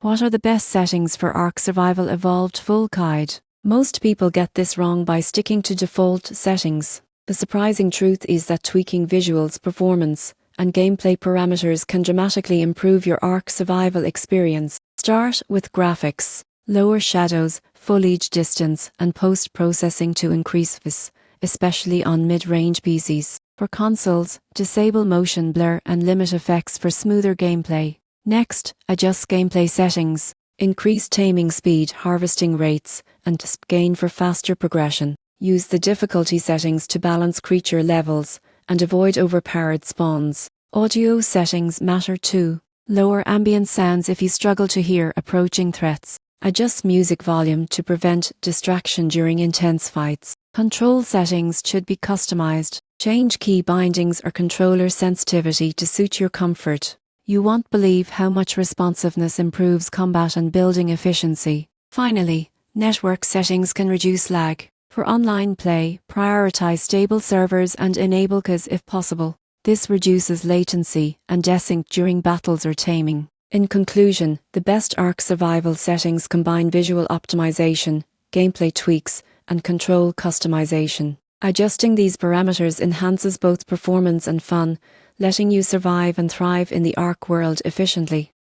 What are the best settings for Ark Survival Evolved Full Guide? Most people get this wrong by sticking to default settings. The surprising truth is that tweaking visuals, performance, and gameplay parameters can dramatically improve your Ark Survival experience. Start with graphics. Lower shadows, foliage distance, and post-processing to increase this, especially on mid-range PCs. For consoles, disable motion blur and limit effects for smoother gameplay. Next, adjust gameplay settings. Increase taming speed, harvesting rates, and gain for faster progression. Use the difficulty settings to balance creature levels and avoid overpowered spawns. Audio settings matter too. Lower ambient sounds if you struggle to hear approaching threats. Adjust music volume to prevent distraction during intense fights. Control settings should be customized. Change key bindings or controller sensitivity to suit your comfort. You won't believe how much responsiveness improves combat and building efficiency. Finally, network settings can reduce lag. For online play, prioritize stable servers and enable CAS if possible. This reduces latency and desync during battles or taming. In conclusion, the best Ark Survival settings combine visual optimization, gameplay tweaks, and control customization. Adjusting these parameters enhances both performance and fun, letting you survive and thrive in the Ark world efficiently.